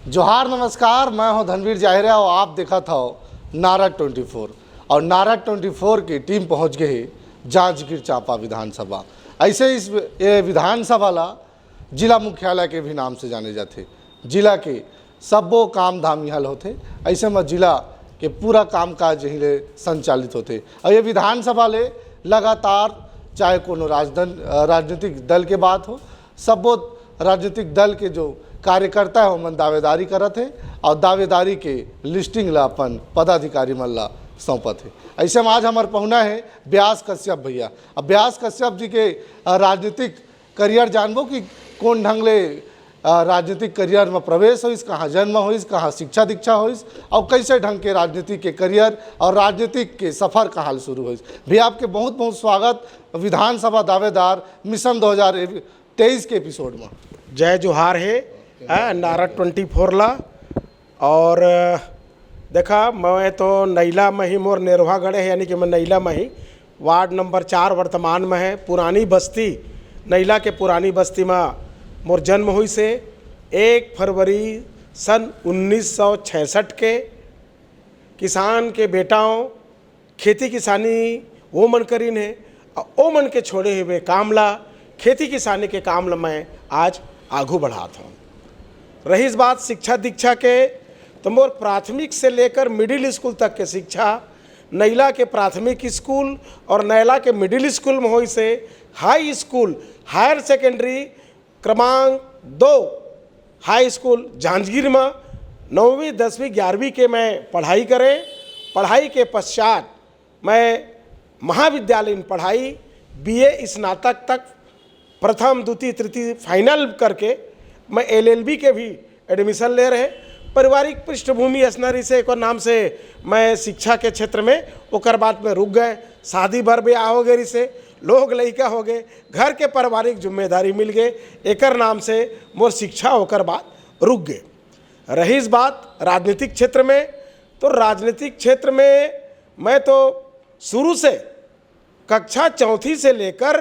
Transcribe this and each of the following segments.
जोहार नमस्कार, मैं हूं धनवीर जाहिरा और आप देखा था नारद 24 और नारद 24 की टीम पहुंच गई जांजगीर चांपा विधानसभा। ऐसे इस ये विधानसभा ला जिला मुख्यालय के भी नाम से जाने जाते। जिला के सबो काम धाम यहाँ होते, ऐसे में जिला के पूरा कामकाज यहीं ले संचालित होते। और ये विधानसभा ले लगातार चाहे कोनो राजनीतिक दल के बात हो, सबो राजनीतिक दल के जो कार्यकर्ता है मन दावेदारी करत है और दावेदारी के लिस्टिंग ला अपन पदाधिकारी मन ला सौंपत है। ऐसे में आज हमारे पहुना है व्यास कश्यप भैया। अब व्यास कश्यप जी के राजनीतिक करियर जानबो कि कौन ढंग ले राजनीतिक करियर में प्रवेश होइस, कहाँ जन्म होइस, कहाँ शिक्षा दीक्षा होइस और कैसे ढंग के राजनीति के करियर और राजनीतिक के सफ़र कहाँ शुरू होइस। भैया आपके बहुत बहुत स्वागत विधानसभा दावेदार मिशन 2023 के एपिसोड में। जय जोहार है नारद 24 ला। और देखा मैं तो नैला में ही मोर नेरवागढ़ है, यानी कि मैं नैला में ही वार्ड नंबर 4 वर्तमान में है। पुरानी बस्ती नैला के पुरानी बस्ती में मोर जन्म हुई से 1 फरवरी सन 1966 के। किसान के बेटाओं खेती किसानी वो मन करीन है और ओ मन के छोड़े हुए काम ला खेती किसानी के काम ला मैं आज आगू बढ़ाता हूँ। रही इस बात शिक्षा दीक्षा के, तो मोर प्राथमिक से लेकर मिडिल स्कूल तक के शिक्षा नैला के प्राथमिक स्कूल और नैला के मिडिल स्कूल में हुई से हाई स्कूल हायर सेकेंडरी क्रमांक 2 हाई स्कूल जांजगीर में 9वीं 10वीं 11वीं के मैं पढ़ाई करें। पढ़ाई के पश्चात मैं महाविद्यालय में पढ़ाई BA स्नातक तक प्रथम द्वितीय तृतीय फाइनल करके मैं LLB के भी एडमिशन ले रहे। पारिवारिक पृष्ठभूमि असनरी से एक और नाम से मैं शिक्षा के क्षेत्र में ओकर बाद में रुक गए। शादी भर ब्याह हो गए, से लोग लड़का हो गए, घर के पारिवारिक जिम्मेदारी मिल गए, एकर नाम से मोर शिक्षा होकर बाद रुक गए। रही इस बात राजनीतिक क्षेत्र में, तो राजनीतिक क्षेत्र में मैं तो शुरू से कक्षा 4 से लेकर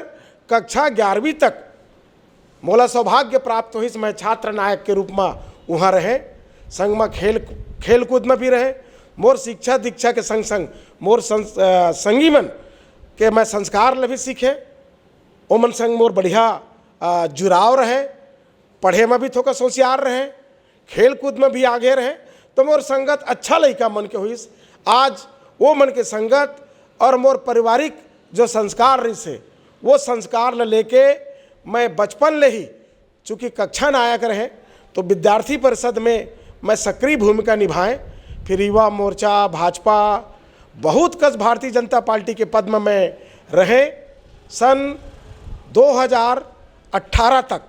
कक्षा 11वीं तक मोला सौभाग्य प्राप्त हुई। मैं छात्र नायक के रूप में वहाँ रहे, संग में खेल कूद में भी रहे। मोर शिक्षा दीक्षा के संग संग मोर संगी मन के मैं संस्कार ले भी सीखे। ओमन संग मोर बढ़िया जुड़ाव रहे, पढ़े में भी थोड़ा होशियार रहे, खेल कूद में भी आगे रहे। तो मोर संगत अच्छा लड़का मन के हुई। आज वो मन के संगत और मोर पारिवारिक जो संस्कार रही से वो संस्कार लेके मैं बचपन ले ही, चूँकि कक्षा नायक रहे तो विद्यार्थी परिषद में मैं सक्रिय भूमिका निभाएं। फिर युवा मोर्चा भाजपा बहुत कस भारतीय जनता पार्टी के पद में मैं रहे। सन 2018 तक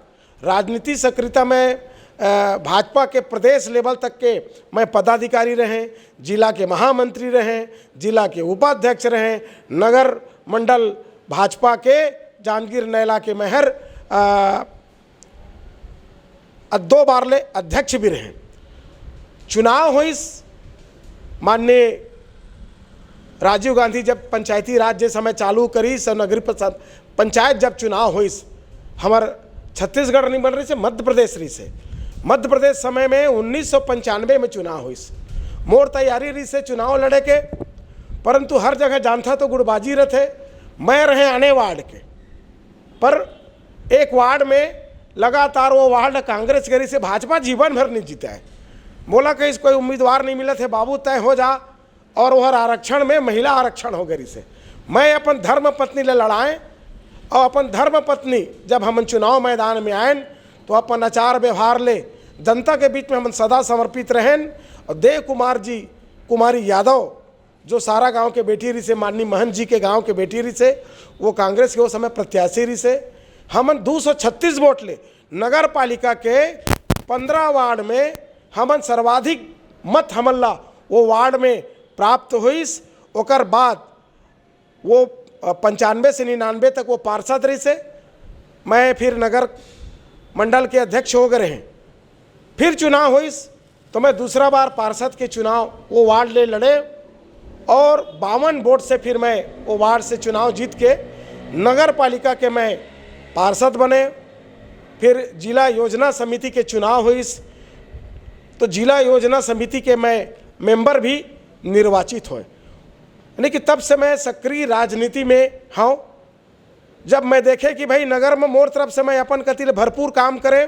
राजनीति सक्रियता में भाजपा के प्रदेश लेवल तक के मैं पदाधिकारी रहे, जिला के महामंत्री रहे, जिला के उपाध्यक्ष रहे, नगर मंडल भाजपा के जांजगीर नैला के मेहर 2 बार ले अध्यक्ष भी रहे। चुनाव हुई माननीय राजीव गांधी जब पंचायती राज जे समय चालू करी, सब नगरीय पंचायत जब चुनाव हुई हमार छत्तीसगढ़ नहीं बन रही से मध्य प्रदेश रही से। मध्य प्रदेश समय में 1995 में चुनाव हुई। मोर तैयारी रही से चुनाव लड़े के, परंतु हर जगह जानता तो गुड़बाजी रहते। मैं रहे आने वार्ड के, पर एक वार्ड में लगातार वो वार्ड कांग्रेस करी से भाजपा जीवन भर नहीं जीता है। बोला कि कोई उम्मीदवार नहीं मिला थे, बाबू तय हो जा। और वह आरक्षण में महिला आरक्षण हो गई से मैं अपन धर्म पत्नी ले लड़ाएं। और अपन धर्म पत्नी जब हम चुनाव मैदान में आए तो अपन आचार व्यवहार ले जनता के बीच में हम सदा समर्पित रहें। और देव कुमारी यादव जो सारा गांव के बेटी रही से, माननीय महंत जी के गांव के बेटी रही से, वो कांग्रेस के वो समय प्रत्याशी रही से। हमन 236 वोट ले नगर पालिका के 15 वार्ड में हमन सर्वाधिक मत हमला वो वार्ड में प्राप्त हुई। ओकर बाद वो 95 से 99 तक वो पार्षद रही से। मैं फिर नगर मंडल के अध्यक्ष हो गए हैं। फिर चुनाव हुई तो मैं दूसरा बार पार्षद के चुनाव वो वार्ड ले लड़े और 52 वोट से फिर मैं वो वार्ड से चुनाव जीत के नगर पालिका के मैं पार्षद बने। फिर जिला योजना समिति के चुनाव हुई, तो जिला योजना समिति के मैं मेंबर भी निर्वाचित हुए, यानी कि तब से मैं सक्रिय राजनीति में हूँ। जब मैं देखे कि भाई नगर में मोर तरफ से मैं अपन कतिल भरपूर काम करे,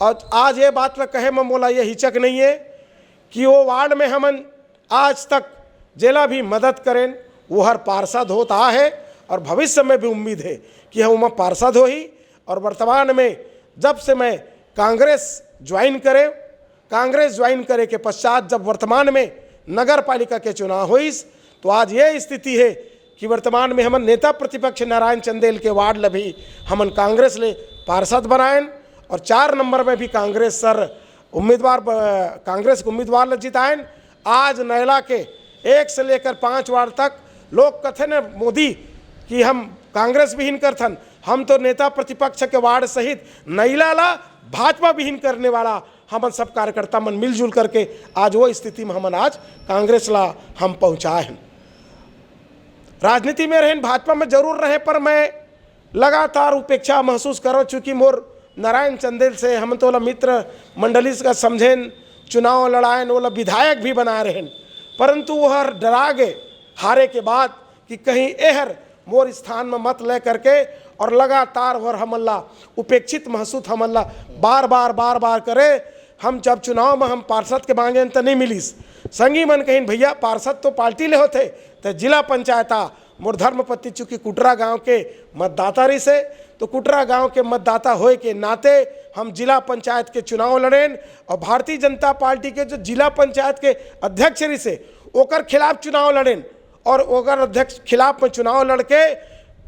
और आज ये बात में कहे में मोला ये हिचक नहीं है कि वो वार्ड में हमन आज तक जेला भी मदद करें, वो हर पार्षद होता है और भविष्य में भी उम्मीद है कि हम पार्षद हो ही। और वर्तमान में जब से मैं कांग्रेस ज्वाइन करे के पश्चात जब वर्तमान में नगर पालिका के चुनाव हुई, तो आज ये स्थिति है कि वर्तमान में हमन नेता प्रतिपक्ष नारायण चंदेल के वार्ड ले भी हमन कांग्रेस ले पार्षद बनाएन, और 4 नंबर में भी कांग्रेस के उम्मीदवार ले जिताएन। आज नैला के 1 से लेकर 5 वार्ड तक लोग कथे न मोदी कि हम कांग्रेस विहीन करथन, हम तो नेता प्रतिपक्ष के वार्ड सहित नैला ला भाजपा विहीन करने वाला हमन सब कार्यकर्ता मन मिलजुल करके आज वो स्थिति में हमन आज कांग्रेस ला हम पहुँचाए हैं। राजनीति में रहें, भाजपा में जरूर रहे, पर मैं लगातार उपेक्षा महसूस करो, चूँकि मोर नारायण चंदेल से हम तो मित्र मंडली का समझेन, चुनाव लड़ाएन, वो विधायक भी बना रहें, परंतु वह डरा गए हारे के बाद कि कहीं एहर मोर स्थान में मत ले करके, और लगातार वह हमला उपेक्षित महसूस हमला बार बार करे। हम जब चुनाव में हम पार्षद के मांगे तो नहीं मिलीस, संगी मन कहीं भैया पार्षद तो पार्टी ले होते, तो जिला पंचायता मोर धर्मपत्नी चूँकि कुटरा गांव के मतदाता रही से, तो कुटरा गांव के मतदाता होए के नाते हम जिला पंचायत के चुनाव लड़ेन, और भारतीय जनता पार्टी के जो जिला पंचायत के अध्यक्ष रही से ओकर खिलाफ चुनाव लड़ेन, और ओकर अध्यक्ष खिलाफ में चुनाव लड़के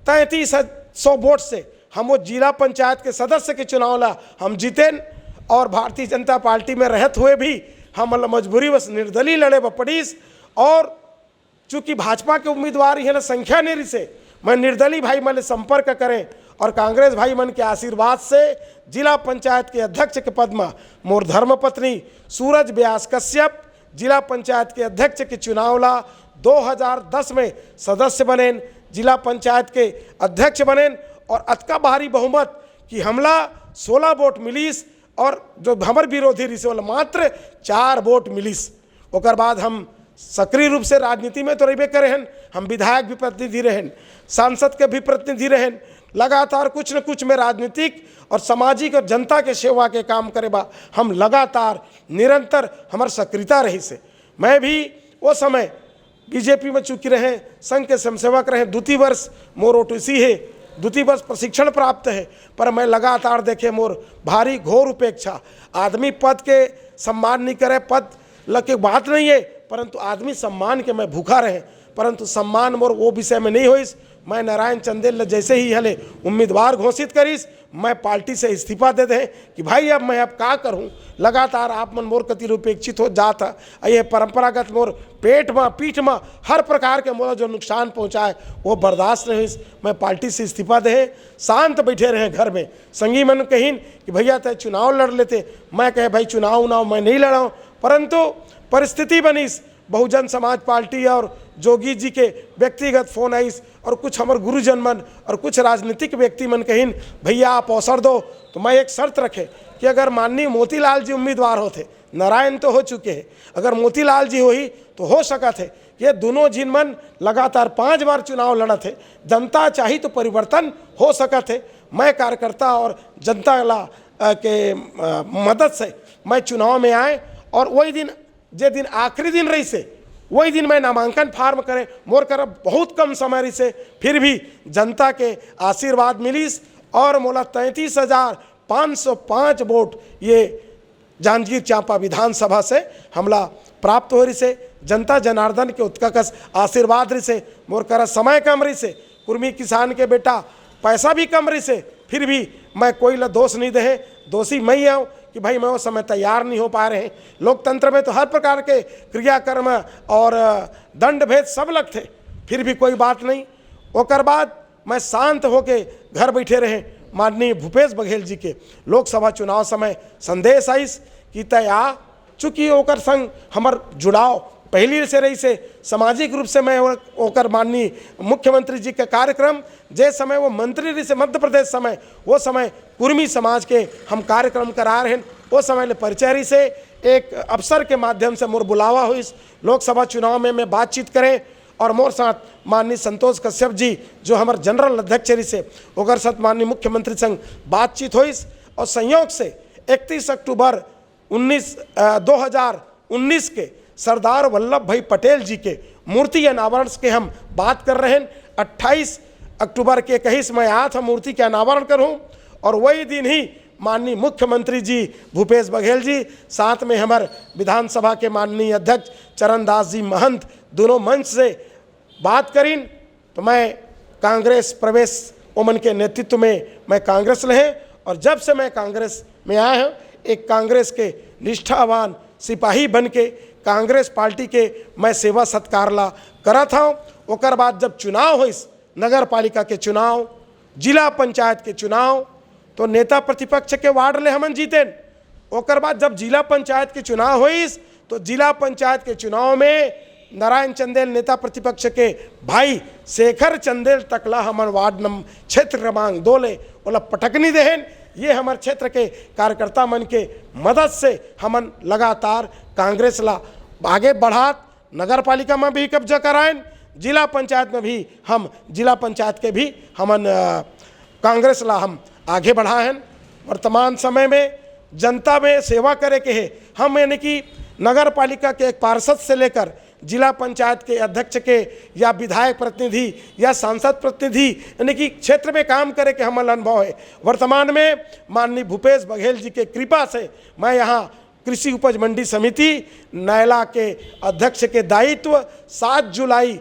3300 वोट से हम वो जिला पंचायत के सदस्य के चुनाव ला हम जीतेन। और भारतीय जनता पार्टी में रहते हुए भी हम मजबूरी बस निर्दलीय लड़े पड़ीस, और चूँकि भाजपा के उम्मीदवार यहाँ संख्या नहीं से मैं निर्दलीय भाई मन संपर्क करें, और कांग्रेस भाई मन के आशीर्वाद से जिला पंचायत के अध्यक्ष के पद में मोर धर्मपत्नी सूरज व्यास कश्यप जिला पंचायत के अध्यक्ष के चुनाव ला 2010 में सदस्य बनेन, जिला पंचायत के अध्यक्ष बनेन, और अतका भारी बहुमत कि हमला 16 वोट मिलीस, और जो हमर विरोधी रही से मात्र 4 वोट मिलीस। ओकर बाद हम सक्रिय रूप से राजनीति में तो रहे करे हैं, हम विधायक भी प्रतिनिधि रहें, सांसद के भी प्रतिनिधि रहें, लगातार कुछ न कुछ में राजनीतिक और सामाजिक और जनता के सेवा के काम करे बा हम लगातार निरंतर हमार सक्रियता रही से। मैं भी वो समय बीजेपी में चूँकि रहे, संघ के स्वयंसेवक रहे, 2 वर्ष मोर ओटीसी है, 2 वर्ष प्रशिक्षण प्राप्त है, पर मैं लगातार देखे मोर भारी घोर उपेक्षा। आदमी पद के सम्मान नहीं करे, पद लगे बात नहीं है, परंतु आदमी सम्मान के मैं भूखा रहे, परंतु सम्मान मोर वो विषय में नहीं होइस। मैं नारायण चंदेल जैसे ही हले उम्मीदवार घोषित करीस, मैं पार्टी से इस्तीफा दे दे कि भाई अब मैं का करूं, लगातार आप मन मोर कति उपेक्षित हो जाता। ये परंपरागत मोर पेट में पीठ में हर प्रकार के मोर जो नुकसान पहुंचाए वो बर्दाश्त नहीं हुई, मैं पार्टी से इस्तीफा दे शांत बैठे रहे घर में। संगी मन कहीन कि भैया तय चुनाव लड़ लेते, मैं कहे भाई चुनाव मैं नहीं लड़ाऊँ, परंतु परिस्थिति बनीस, बहुजन समाज पार्टी और जोगी जी के व्यक्तिगत फोन आईस, और कुछ हमारे गुरुजन मन और कुछ राजनीतिक व्यक्ति मन कहीन भैया आप अवसर दो। तो मैं एक शर्त रखे कि अगर माननीय मोतीलाल जी उम्मीदवार होते, नारायण तो हो चुके हैं, अगर मोतीलाल जी हो ही तो हो सका थे। ये दोनों जिन मन लगातार 5 बार चुनाव लड़ा थे, जनता चाहिए तो परिवर्तन हो सका थे। मैं कार्यकर्ता और जनता के मदद से मैं चुनाव में आए, और वही दिन जे दिन आखिरी दिन रही से वही दिन मैं नामांकन फार्म करे, मोर कर बहुत कम समय रही से, फिर भी जनता के आशीर्वाद मिलीस, और मोला 33,505 वोट ये जांजगीर चांपा विधानसभा से हमला प्राप्त हो रही से। जनता जनार्दन के उत्कर्ष आशीर्वाद रही से, मोर कर समय कम रही से, कुर्मी किसान के बेटा पैसा भी कम रही से, फिर भी मैं कोई ला दोष नहीं दे, दोषी मैं आऊँ कि भाई मैं वो समय तैयार नहीं हो पा रहे हैं। लोकतंत्र में तो हर प्रकार के क्रियाकर्म और दंड भेद सब लगते, फिर भी कोई बात नहीं। ओकर बाद मैं शांत होके घर बैठे रहे। माननीय भूपेश बघेल जी के लोकसभा चुनाव समय संदेश आईस कि तय चूँकि ओकर संग हमर जुड़ाव पहली से रही से, सामाजिक रूप से मैं ओकर माननीय मुख्यमंत्री जी के कार्यक्रम जे समय वो मंत्री रही से मध्य प्रदेश समय, वो समय कुर्मी समाज के हम कार्यक्रम करा रहे हैं, वो समय ले परिचय रही से एक अवसर के माध्यम से मोर बुलावा हुई लोकसभा चुनाव में मैं बातचीत करें और मोर साथ माननीय संतोष कश्यप जी जो हमारे जनरल अध्यक्ष रही से ओकर साथ माननीय मुख्यमंत्री संग बातचीत हुई और संयोग से 31 अक्टूबर 2019 के सरदार वल्लभ भाई पटेल जी के मूर्ति अनावरण के हम बात कर रहे हैं। 28 अक्टूबर के 21 में आया था मूर्ति के अनावरण करूं और वही दिन ही माननीय मुख्यमंत्री जी भूपेश बघेल जी साथ में हमारे विधानसभा के माननीय अध्यक्ष चरणदास जी महंत दोनों मंच से बात करीन। तो मैं कांग्रेस प्रवेश ओमन के नेतृत्व में मैं कांग्रेस रहे और जब से मैं कांग्रेस में आया हूँ एक कांग्रेस के निष्ठावान सिपाही बन के कांग्रेस पार्टी के मैं सेवा सत्कार ला करा था। ओकर बाद जब चुनाव हो नगर पालिका के चुनाव जिला पंचायत के चुनाव तो नेता प्रतिपक्ष के वार्ड ले हमन जीते। ओकर बाद जब जिला पंचायत के चुनाव हुई तो जिला पंचायत के चुनाव में नारायण चंदेल नेता प्रतिपक्ष के भाई शेखर चंदेल तकला हमन वार्ड नंबर क्षेत्र क्रमांक 2 ले ओला पटकनी देहन। ये हमारे क्षेत्र के कार्यकर्ता मन के मदद से हमन लगातार कांग्रेस ला आगे बढ़ात नगर पालिका में भी कब्जा कराएन जिला पंचायत में भी हम जिला पंचायत के भी हमन कांग्रेस ला हम आगे बढ़ाएं। वर्तमान समय में जनता में सेवा करे के है हम यानी कि नगर पालिका के एक पार्षद से लेकर जिला पंचायत के अध्यक्ष के या विधायक प्रतिनिधि या सांसद प्रतिनिधि यानी कि क्षेत्र में काम करे के हमारा अनुभव है। वर्तमान में माननीय भूपेश बघेल जी के कृपा से मैं यहाँ कृषि उपज मंडी समिति नैला के अध्यक्ष के दायित्व 7 जुलाई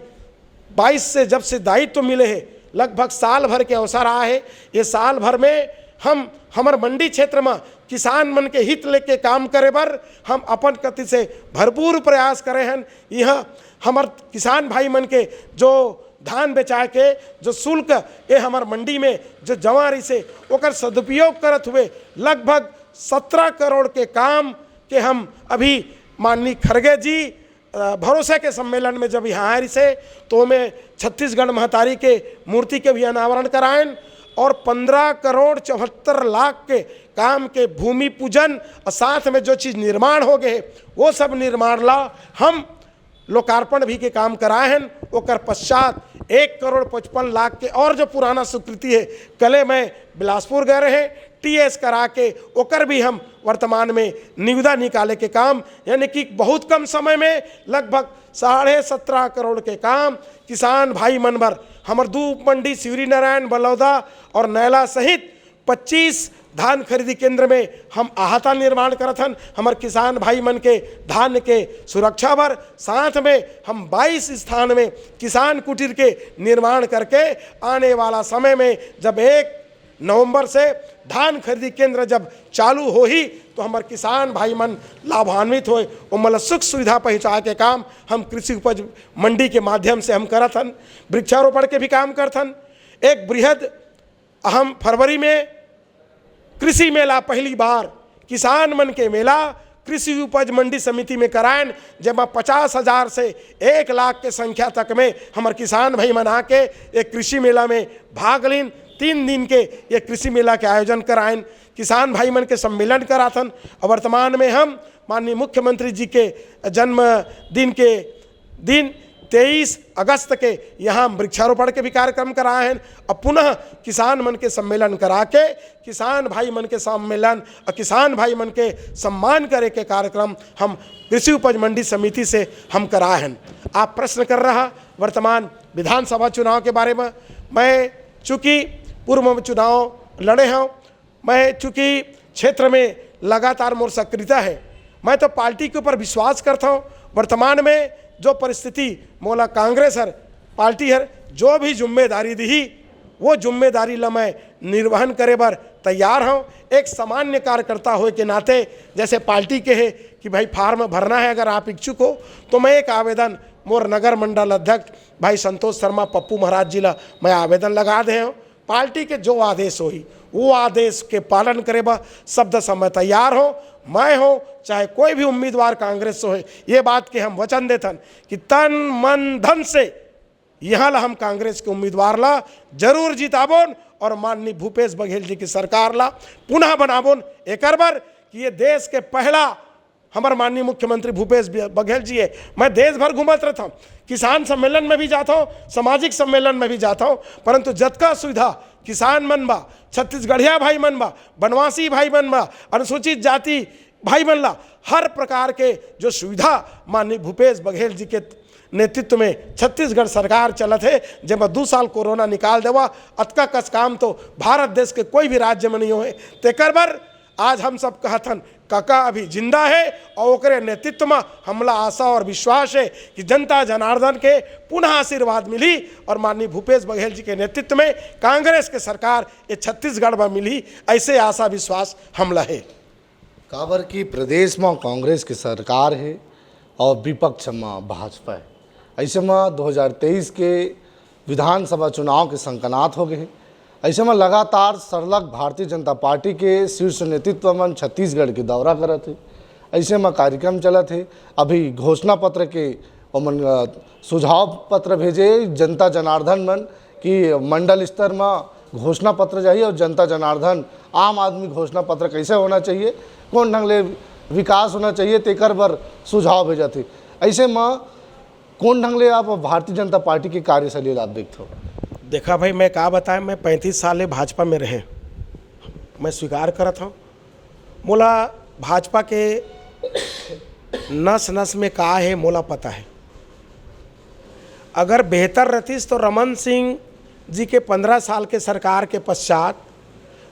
22 से जब से दायित्व मिले हैं लगभग साल भर के अवसर आए हैं। ये साल भर में हम हमार मंडी क्षेत्र में किसान मन के हित लेके काम करे बर हम अपन गति से भरपूर प्रयास करे हैं। यह हमार किसान भाई मन के जो धान बेचाए के जो शुल्क ये हमार मंडी में जो जमा रही से ओकर सदुपयोग करत हुए लगभग 17 करोड़ के काम के हम अभी माननीय खड़गे जी भरोसे के सम्मेलन में जब यहाँ आए से तो मैं छत्तीसगढ़ महतारी के मूर्ति के भी अनावरण कराएं और 15 करोड़ 74 लाख के काम के भूमि पूजन और साथ में जो चीज़ निर्माण हो गए वो सब निर्माण ला हम लोकार्पण भी के काम कराए हैं। ओकर पश्चात 1 करोड़ 55 लाख के और जो पुराना स्वीकृति है कले में बिलासपुर गए रहे TS करा के ओकर भी हम वर्तमान में निविदा निकाले के काम यानी कि बहुत कम समय में लगभग 17.5 करोड़ के काम किसान भाई मनबर हमार 2 मंडी शिवरी नारायण बलौदा और नैला सहित 25 धान खरीदी केंद्र में हम आहता निर्माण करत हन हमार किसान भाई मन के धान के सुरक्षा बर साथ में हम 22 स्थान में किसान कुटीर के निर्माण करके आने वाला समय में जब 1 नवंबर से धान खरीदी केंद्र जब चालू हो ही तो हमारे किसान भाई मन लाभान्वित होए और मतलब सुख सुविधा पहुँचा के काम हम कृषि उपज मंडी के माध्यम से हम करत हन। वृक्षारोपण के भी काम करत हन। एक बृहद अहम फरवरी में कृषि मेला पहली बार किसान मन के मेला कृषि उपज मंडी समिति में कराएं जब 50,000 से 1 लाख के संख्या तक में हमारे किसान भाई मन आके एक कृषि मेला में भाग लीन 3 दिन के ये कृषि मेला के आयोजन कराएं किसान भाई मन के सम्मेलन कराथन। और वर्तमान में हम माननीय मुख्यमंत्री जी के जन्मदिन के दिन 23 अगस्त के यहाँ वृक्षारोपण के भी कार्यक्रम कराए हैं और पुनः किसान मन के सम्मेलन करा के किसान भाई मन के सम्मेलन और किसान भाई मन के सम्मान करे के कार्यक्रम हम कृषि उपज मंडी समिति से हम कराए हैं। आप प्रश्न कर रहा वर्तमान विधानसभा चुनाव के बारे में मैं चूँकि पूर्व में चुनाव लड़े हूँ मैं चूँकि क्षेत्र में लगातार मोर सक्रियता है मैं तो पार्टी के ऊपर विश्वास करता हूँ। वर्तमान में जो परिस्थिति मोला कांग्रेस हर पार्टी हर जो भी जिम्मेदारी दी वो जिम्मेदारी ला मैं निर्वहन करे बर तैयार हूँ। एक सामान्य कार्यकर्ता होए के नाते जैसे पार्टी के है कि भाई फार्म भरना है अगर आप इच्छुक हो तो मैं एक आवेदन मोर नगर मंडल अध्यक्ष भाई संतोष शर्मा पप्पू महाराज जी ला मैं आवेदन लगा दे हूँ। पार्टी के जो आदेश होई वो आदेश के पालन करे बा शब्द समय तैयार हो मैं हो चाहे कोई भी उम्मीदवार कांग्रेस से हो ये बात के हम वचन देथन कि तन मन धन से यहाँ ला हम कांग्रेस के उम्मीदवार ला जरूर जिताबोन और माननीय भूपेश बघेल जी की सरकार ला पुनः बनाबोन एक बार कि ये देश के पहला हमारे माननीय मुख्यमंत्री भूपेश बघेल जी है। मैं देश भर घूमत रहता हूँ, किसान सम्मेलन में भी जाता हूँ, सामाजिक सम्मेलन में भी जाता हूँ, परंतु जतका सुविधा किसान मन बा, छत्तीसगढ़िया भाई मन बा, बनवासी भाई मन बा, अनुसूचित जाति भाई मन ला, हर प्रकार के जो सुविधा माननीय भूपेश बघेल जी के नेतृत्व में छत्तीसगढ़ सरकार चलत है। जब 2 साल कोरोना निकाल देवा, अतका कस काम तो भारत देश के कोई भी राज्य में नहीं होए। तेकर बर आज हम सब कहथन काका अभी जिंदा है और ओकरे नेतृत्व में हमला आशा और विश्वास है कि जनता जनार्दन के पुनः आशीर्वाद मिली और माननीय भूपेश बघेल जी के नेतृत्व में कांग्रेस के सरकार ये छत्तीसगढ़ में मिली, ऐसे आशा विश्वास हमला है। काबर की प्रदेश में कांग्रेस की सरकार है और विपक्ष में भाजपा है। ऐसे में 2023 के विधानसभा चुनाव के संकनात हो गए। ऐसे में लगातार सरलग भारतीय जनता पार्टी के शीर्ष नेतृत्व में छत्तीसगढ़ के दौरा करत है। ऐसे में कार्यक्रम चलत है। अभी घोषणा पत्र के ओमन सुझाव पत्र भेजे जनता जनार्दन मन कि मंडल स्तर में घोषणा पत्र चाहिए और जनता जनार्दन आम आदमी घोषणा पत्र कैसे होना चाहिए, कौन ढंग ले विकास होना चाहिए, तेकर बर सुझाव भेजत है। ऐसे में कौन ढंग ले आप भारतीय जनता पार्टी की कार्यशैली आप देखते हो? देखा भाई, मैं का बताएं, मैं 35 साल भाजपा में रहे, मैं स्वीकार करत हूँ। मोला भाजपा के नस नस में का है मोला पता है। अगर बेहतर रहतीस तो रमन सिंह जी के 15 साल के सरकार के पश्चात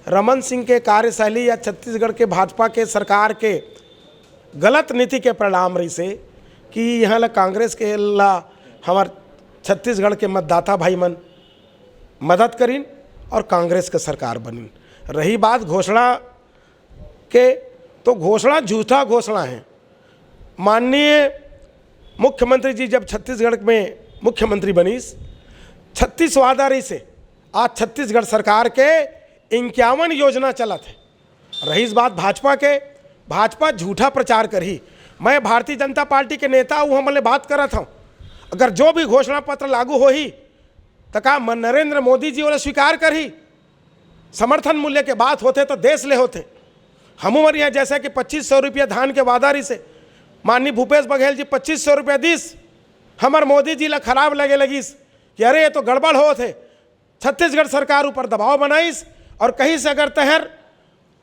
रमन सिंह के कार्यशैली या छत्तीसगढ़ के भाजपा के सरकार के गलत नीति के परिणाम रही से कि यहाँ ला कांग्रेस के ला हमार छत्तीसगढ़ के मतदाता भाई मन मदद करीन और कांग्रेस के सरकार बनी। रही बात घोषणा के, तो घोषणा झूठा घोषणा है। माननीय मुख्यमंत्री जी जब छत्तीसगढ़ में मुख्यमंत्री बनीस, 36 वादा रही से आज छत्तीसगढ़ सरकार के 51 योजना चलत है। रही बात भाजपा के, भाजपा झूठा प्रचार करी। मैं भारतीय जनता पार्टी के नेता हूँ, हमले बात करत हूँ, अगर जो भी घोषणा पत्र लागू हो ही तो का नरेंद्र मोदी जी वाले स्वीकार करी। समर्थन मूल्य के बात होते तो देश ले होते। हम उमर यहाँ जैसे कि 2500 रुपया धान के वादारी से माननीय भूपेश बघेल जी 2500 रुपया दिस, हमार मोदी जी ला खराब लगे लगिस कि अरे ये तो गड़बड़ हो थे। छत्तीसगढ़ सरकार ऊपर दबाव बनाइस और कहीं से अगर तहर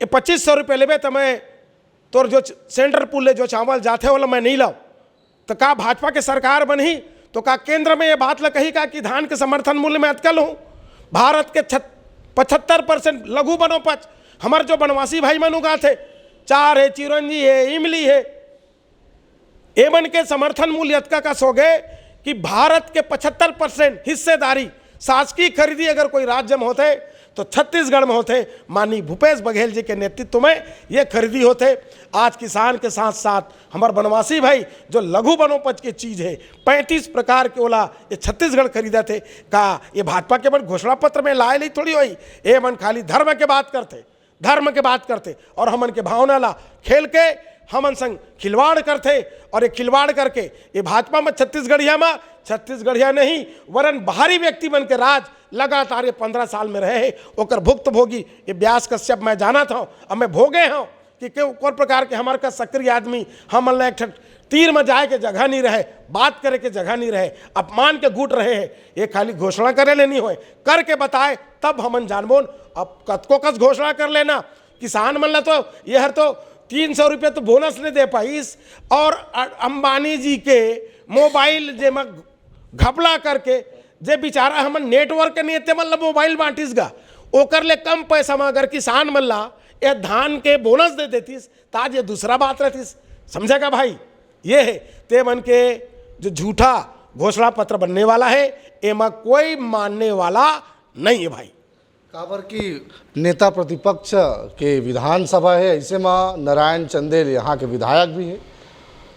ये 2500 रुपये लेबे तो मैं तोर जो सेंटर पुल ले जो चावल जाते वाला मैं नहीं लाऊं, तो का भाजपा के सरकार बनी तो का केंद्र में ये बात ल कही का कि धान के समर्थन मूल्य में अटकल हूँ। भारत के 75% लघु वनोपज हमारे जो बनवासी भाई मन उगा थे, चार है, चिरंजी है, इमली है, एमन के समर्थन मूल्य अतका का सो गए कि भारत के 75% हिस्सेदारी शासकीय खरीदी अगर कोई राज्य में होते तो छत्तीसगढ़ में होते। माननीय भूपेश बघेल जी के नेतृत्व में ये खरीदी होते। आज किसान के साथ साथ हमारे बनवासी भाई जो लघु वनोपज की चीज़ है 35 प्रकार के ओला ये छत्तीसगढ़ खरीदा थे। का ये भाजपा के मन घोषणा पत्र में लाए नहीं थोड़ी हुई, ये मन खाली धर्म के बात करते, धर्म के बात करते और हमन के भावना ला खेल के हमन संग खिलवाड़ करते। और ये खिलवाड़ करके ये भाजपा में छत्तीसगढ़िया नहीं वरन बाहरी व्यक्ति बन के राज लगातार ये 15 साल में रहे हैं। ओकर भुक्त भोगी ये व्यास कश्यप मैं जाना था, अब मैं भोगे हूँ कि कोई प्रकार के हमारे का सक्रिय आदमी हमन एक तीर में जाए के जगह नहीं रहे, बात करे के जगह नहीं रहे, अपमान के गुट रहे हैं। ये खाली घोषणा करे ले नहीं होए, करके बताए तब हमन जानबोन। अब कतको कस घोषणा कर लेना, किसान मन ला तो ये हर तो 300 रुपये तो बोनस नहीं दे पाईस और अंबानी जी के मोबाइल जे में घपला करके जे बेचारा हमन नेटवर्क नहीं ते मन ला मोबाइल बांटिस गा, ओकर ले कम पैसा में अगर किसान मन ला ये धान के बोनस दे देतीस ताज ये दूसरा बात रहतीस। समझेगा भाई, ये है ते मन के जो झूठा घोषणा पत्र बनने वाला है एमा कोई मानने वाला नहीं है भाई। काबर की नेता प्रतिपक्ष के विधानसभा है, ऐसे में नारायण चंदेल यहाँ के विधायक भी है।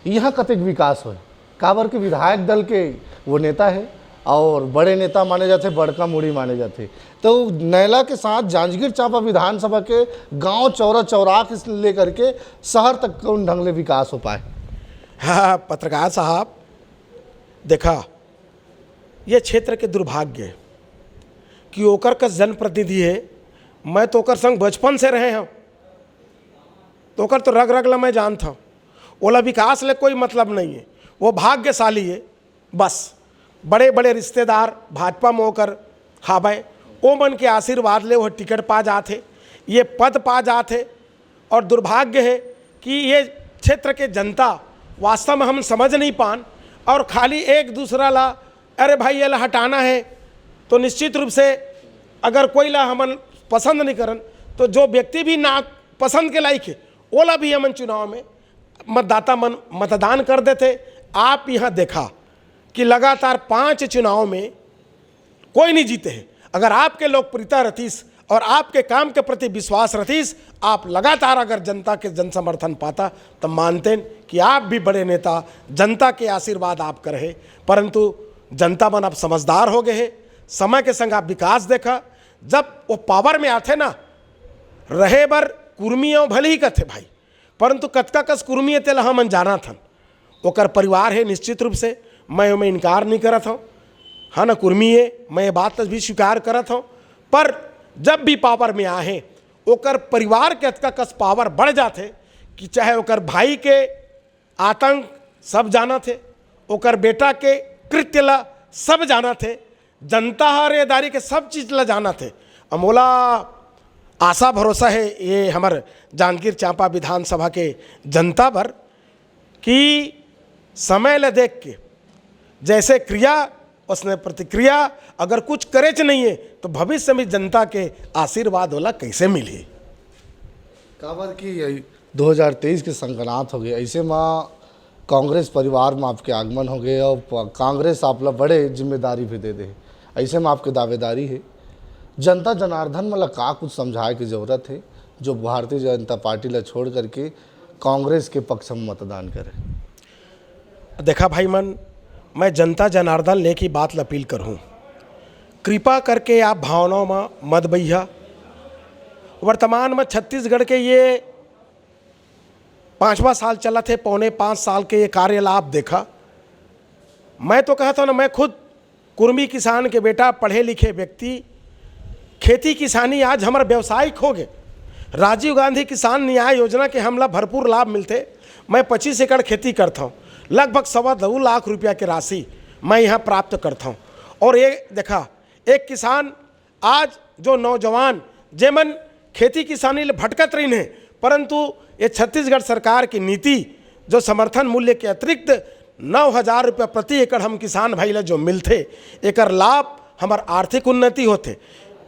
यहाँ कतक विकास हो, काबर के विधायक दल के वो नेता है और बड़े नेता माने जाते, बड़का मुड़ी माने जाते। तो नैला के साथ जांजगीर चांपा विधानसभा के गांव चौराह से लेकर के शहर तक कौन ढंग ले विकास हो पाए? हाँ पत्रकार साहब, देखा ये क्षेत्र के दुर्भाग्य है कि ओकर का जनप्रतिनिधि है। मैं तो ओकर संग बचपन से रहे हूँ, तो ओकर तो रग रग ला मैं जानता हूँ। ओला विकास ले कोई मतलब नहीं है, वो भाग्यशाली है। बस बड़े बड़े रिश्तेदार भाजपा में होकर हावे ओ मन के आशीर्वाद ले वो टिकट पा जाते, ये पद पा जाते। और दुर्भाग्य है कि ये क्षेत्र के जनता वास्तव में हम समझ नहीं पान, और खाली एक दूसरा ला अरे भाई ये ला हटाना है, तो निश्चित रूप से अगर कोई ला हमन पसंद नहीं करन तो जो व्यक्ति भी ना पसंद के लायक है ओला भी हमन चुनाव में मतदाता मन मतदान कर देते। आप यहाँ देखा कि लगातार 5 चुनाव में कोई नहीं जीते हैं। अगर आपके लोकप्रियता रतीस और आपके काम के प्रति विश्वास रतीस, आप लगातार अगर जनता के जन समर्थन पाता तो मानते हैं कि आप भी बड़े नेता, जनता के आशीर्वाद आप कर रहे। परंतु जनता मन अब समझदार हो गए हैं, समय के संग आप विकास देखा। जब वो पावर में आते ना रहे बर कुर्मियों भले ही कथे भाई, परंतु कतका कस कुर्मी तेला हमन जाना थन, ओकर परिवार है। निश्चित रूप से मैं इनकार नहीं करत हूँ, हाँ ना कुर्मी है, मैं ये बात भी स्वीकार करत हूँ। पर जब भी पावर में आए ओकर परिवार के अतका कस पावर बढ़ जाते कि चाहे ओकर भाई के आतंक सब जाना थे, ओकर बेटा के कृत्य ला सब जाना थे, जनता हरेदारी के सब चीज़ ला जाना थे। अमोला आशा भरोसा है ये हमार जांजगीर चांपा विधानसभा के जनता पर कि समय ले देख के जैसे क्रिया उसने प्रतिक्रिया अगर कुछ करे च नहीं है तो भविष्य में जनता के आशीर्वाद होला कैसे मिली। काबर की 2023 के संक्रांत हो गए, ऐसे में कांग्रेस परिवार में आपके आगमन हो गए और कांग्रेस आप लोग बड़े जिम्मेदारी भी दे दे। ऐसे में आपकी दावेदारी है जनता जनार्दन मतलब का कुछ समझाए की ज़रूरत है जो भारतीय जनता पार्टी ला छोड़ करके कांग्रेस के पक्ष में मतदान करे। देखा भाई मन, मैं जनता जनार्दन ले की बात अपील करूँ, कृपा करके आप भावनाओं में मत बहिया। वर्तमान में छत्तीसगढ़ के ये 5वां साल चला थे, पौने 5 साल के ये कार्यलाभ देखा। मैं तो कहता हूँ ना, मैं खुद कुर्मी किसान के बेटा, पढ़े लिखे व्यक्ति, खेती किसानी आज हमारा व्यवसायिक हो गए। राजीव गांधी किसान न्याय योजना के हमला भरपूर लाभ मिलते। मैं 25 एकड़ खेती करता हूँ, लगभग 2.25 लाख रुपया की राशि मैं यहाँ प्राप्त करता हूँ। और ये देखा एक किसान आज जो नौजवान जेमन खेती किसानी ले भटकत रही हैं, परंतु ये छत्तीसगढ़ सरकार की नीति जो समर्थन मूल्य के अतिरिक्त 9,000 रुपया प्रति एकड़ हम किसान भाई ला जो मिलते, एकर लाभ हमार आर्थिक उन्नति होते।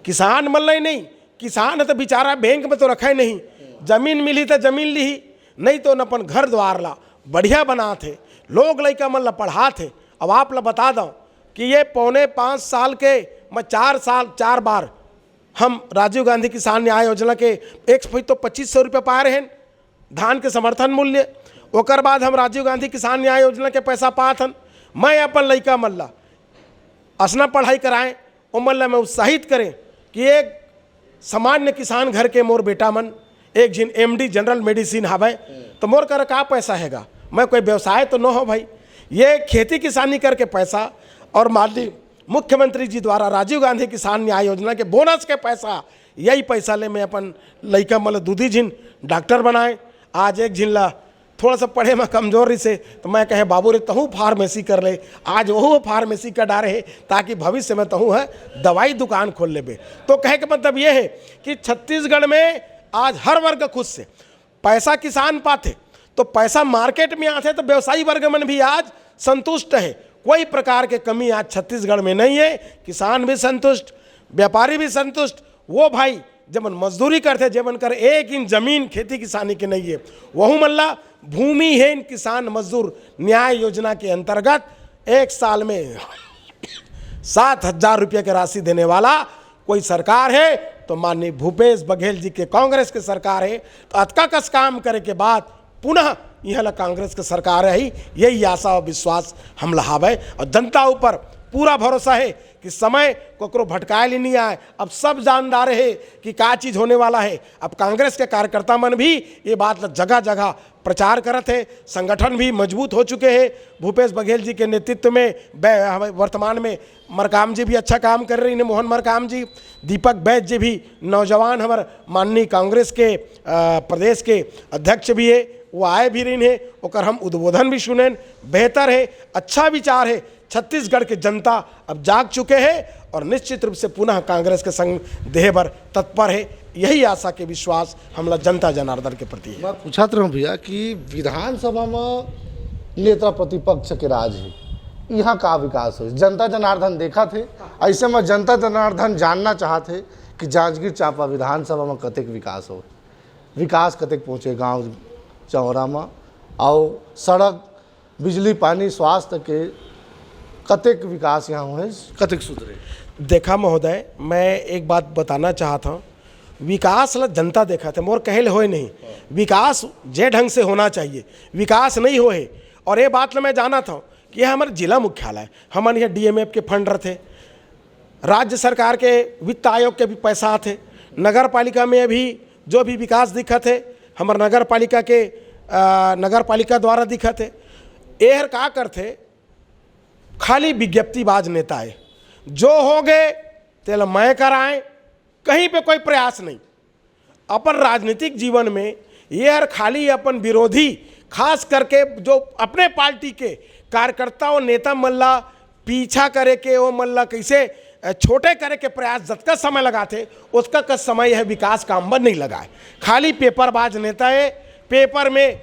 किसान मल्ल नहीं, किसान तो बेचारा बैंक में तो रखे नहीं, जमीन मिली तो जमीन ली, नहीं तो न अपन घर द्वार ला बढ़िया बना थे, लोग लड़का मन ला पढ़ा थे। अब आप ला बता दो कि ये पौने 5 साल के मैं 4 बार हम राजीव गांधी किसान न्याय योजना के एक तो 2500 रुपये पा रहे हैं धान के समर्थन मूल्य। ओकर बाद हम राजीव गांधी किसान न्याय योजना के पैसा पात हन। मैं अपन लड़का मन ला असना पढ़ाई कराएं, ओ मन ला मैं उत्साहित करें कि एक सामान्य किसान घर के मोर बेटा मन एक जिन MD जनरल मेडिसिन हावे तो मोर कर का पैसा हैगा, मैं कोई व्यवसाय तो न हो भाई, ये खेती किसानी करके पैसा और माननीय मुख्यमंत्री जी द्वारा राजीव गांधी किसान न्याय योजना के बोनस के पैसा, यही पैसा ले मैं अपन लड़का मतलब दूधी जिन डॉक्टर बनाए। आज एक जिन ला थोड़ा सा पढ़े में कमजोरी से तो मैं कहे बाबू रे तहूँ फार्मेसी कर ले, आज वह फार्मेसी का डारे है ताकि भविष्य में तहूँ है दवाई दुकान खोल ले। तो कहे का मतलब ये है कि छत्तीसगढ़ में आज हर वर्ग खुश से पैसा किसान पाते, तो पैसा मार्केट में आते तो व्यवसायी वर्ग में भी आज संतुष्ट है। कोई प्रकार के कमी आज छत्तीसगढ़ में नहीं है, किसान भी संतुष्ट, व्यापारी भी संतुष्ट। वो भाई जब मजदूरी करते जब कर 1 इंच जमीन खेती किसानी के नहीं है, वह मल्ला भूमिहीन किसान मजदूर न्याय योजना के अंतर्गत 1 साल में 7,000 रुपये की राशि देने वाला कोई सरकार है तो माननीय भूपेश बघेल जी के कांग्रेस के सरकार है। तो अतका कस काम करे के बाद पुनः यह कांग्रेस के सरकार है, यही आशा और विश्वास हम लहावे। और जनता ऊपर पूरा भरोसा है कि समय कोकरो भटकाए नहीं आए। अब सब जानदार है कि क्या चीज़ होने वाला है। अब कांग्रेस के कार्यकर्ता मन भी ये बात जगह जगह प्रचार करते हैं, संगठन भी मजबूत हो चुके हैं। भूपेश बघेल जी के नेतृत्व में वर्तमान में मरकाम जी भी अच्छा काम कर रही हैं, मोहन मरकाम जी, दीपक बैद जी भी नौजवान हमारे माननीय कांग्रेस के प्रदेश के अध्यक्ष भी है, वो आए भी रही है, ओकर हम उद्बोधन भी सुने। बेहतर है, अच्छा विचार है। छत्तीसगढ़ के जनता अब जाग चुके हैं और निश्चित रूप से पुनः कांग्रेस के संग देह भर तत्पर है। यही आशा के विश्वास हमला जनता जनार्दन के प्रति है। मैं पूछत रहूँ भैया कि विधानसभा में नेता प्रतिपक्ष के राज है, यहाँ का विकास हो? जनता जनार्दन देखा थे, ऐसे में जनता जनार्दन जानना चाहते कि जांजगीर चांपा विधानसभा में कतेक विकास हो, विकास कतेक पहुँचे गांव चौरा में, और सड़क, बिजली, पानी, स्वास्थ्य के कतेक विकास यहाँ हुए, कतेक सुधरे? देखा महोदय, मैं एक बात बताना चाहता हूँ, विकास ला जनता देखा थे, मोर कहल होए नहीं। विकास जे ढंग से होना चाहिए, विकास नहीं होए। और ये बात ला मैं जाना था कि यह हमारे जिला मुख्यालय, हमारे यहाँ DMF के फंड रहते, राज्य सरकार के वित्त आयोग के भी पैसा आते, नगर पालिका में अभी जो भी विकास दिखत है हमारे नगर पालिका द्वारा दिखत है। एहर का करते, खाली विज्ञप्तिबाज नेता है, जो हो गए तेल मैं कराएं, कहीं पे कोई प्रयास नहीं। अपन राजनीतिक जीवन में यह खाली अपन विरोधी, खास करके जो अपने पार्टी के कार्यकर्ता और नेता मल्ला पीछा करे के, वो मल्ला कैसे छोटे करे के प्रयास जतका समय लगाते, उसका का समय है विकास काम बन नहीं लगाए। खाली पेपरबाज नेता है, पेपर में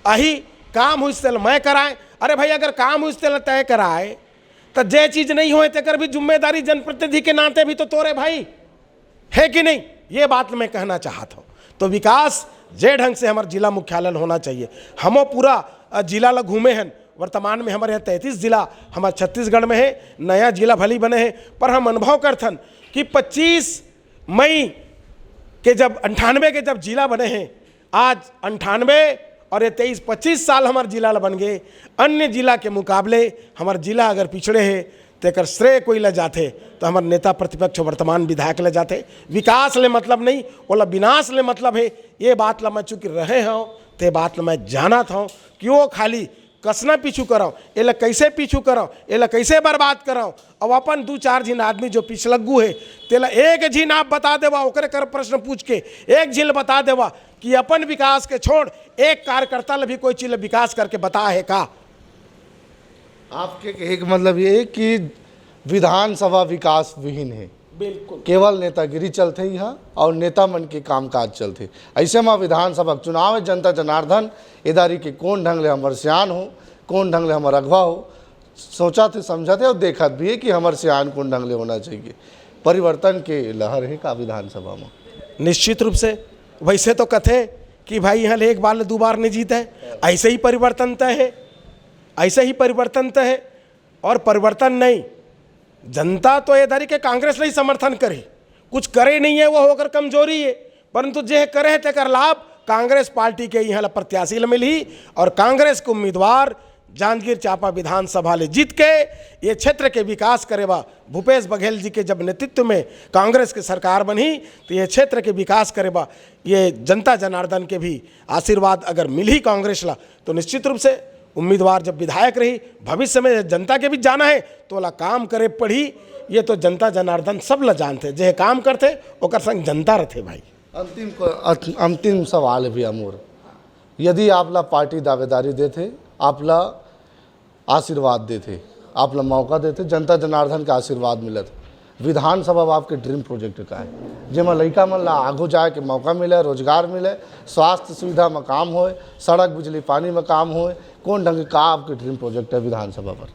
अही काम हुई तेल मैं कराएं। अरे भाई, अगर काम हुई तेल तय कराए तो जे चीज़ नहीं होए तेकर भी जिम्मेदारी जनप्रतिनिधि के नाते भी तो तोरे भाई है कि नहीं? ये बात मैं कहना चाहता हूँ। तो विकास जे ढंग से हमारे जिला मुख्यालय होना चाहिए। हमो पूरा जिला ला घूमे हैं, वर्तमान में हमारे यहाँ 33 जिला हमारे छत्तीसगढ़ में है, नया जिला भली बने हैं। पर हम अनुभव करथन कि 25 मई के जब 98 के जब जिला बने हैं, आज 98 और ये 23-25 साल हमारे जिला ला बन गए। अन्य जिला के मुकाबले हमारे जिला अगर पिछड़े है तेकर श्रेय कोई ले जाते तो हमारे नेता प्रतिपक्ष वर्तमान विधायक ले जाते। विकास ले मतलब नहीं, बोला विनाश ले मतलब है। ये बात ला मैं चूँकि रहे हूँ, ते बात ला मैं जाना था कि वो खाली कसना पीछू कराऊँ, ये कैसे पीछू कराऊँ, ये कैसे बर्बाद कराऊँ। अब अपन 2-4 झीन आदमी जो पिछलग्गू है तेला एक झीन आप बता देवा, ओकरे कर प्रश्न पूछ के एक झील बता देवा कि अपन विकास के छोड़ एक कार्यकर्ता ले भी कोई चीज विकास करके बता है का? आपके कहे का मतलब ये है कि विधानसभा विकास विहीन है, बिल्कुल केवल नेतागिरी चलते यहाँ और नेता मन के कामकाज चलते। ऐसे में विधानसभा चुनाव है, जनता जनार्दन इदारी के कौन ढंग ले हमारे सियान हो, कौन ढंग ले हमारा अगवा हो, सोचा थे समझा थे और देखा भी है कि हमारे सियान कौन ढंग ले होना चाहिए। परिवर्तन के लहर है का विधानसभा में? निश्चित रूप से। वैसे तो कथे कि भाई यहाँ एक बार 2 बार नहीं जीता है, ऐसे ही परिवर्तन तय है, ऐसे ही परिवर्तन तय है। और परिवर्तन नहीं, जनता तो ये धारी के कांग्रेस नहीं समर्थन करे, कुछ करे नहीं है, वो होकर कमजोरी है। परंतु जे करे है तेकर लाभ कांग्रेस पार्टी के यहाँ प्रत्याशी मिली और कांग्रेस के उम्मीदवार जांजगीर चांपा विधानसभा ले जीत के ये क्षेत्र के विकास करेवा। भूपेश बघेल जी के जब नेतृत्व में कांग्रेस की सरकार बनी तो ये क्षेत्र के विकास करेवा। ये जनता जनार्दन के भी आशीर्वाद अगर मिली कांग्रेस ला तो निश्चित रूप से उम्मीदवार जब विधायक रही, भविष्य में जनता के भी जाना है तो ला काम करे पड़ी। ये तो जनता जनार्दन सब ला जानते, जे काम करते ओकर संग जनता रहते भाई। अंतिम सवाल है भी अमूर, यदि आप ला पार्टी दावेदारी देते, आप ला आशीर्वाद देते, आप ला मौका देते, जनता जनार्दन का आशीर्वाद मिलत, विधानसभा आपके ड्रीम प्रोजेक्ट का है जेमा लड़का मन ला आगू जाए के मौका मिले, रोजगार मिले, स्वास्थ्य सुविधा में काम होए, सड़क बिजली पानी में काम होए, कौन ढंग का आपके ड्रीम प्रोजेक्ट है विधानसभा पर?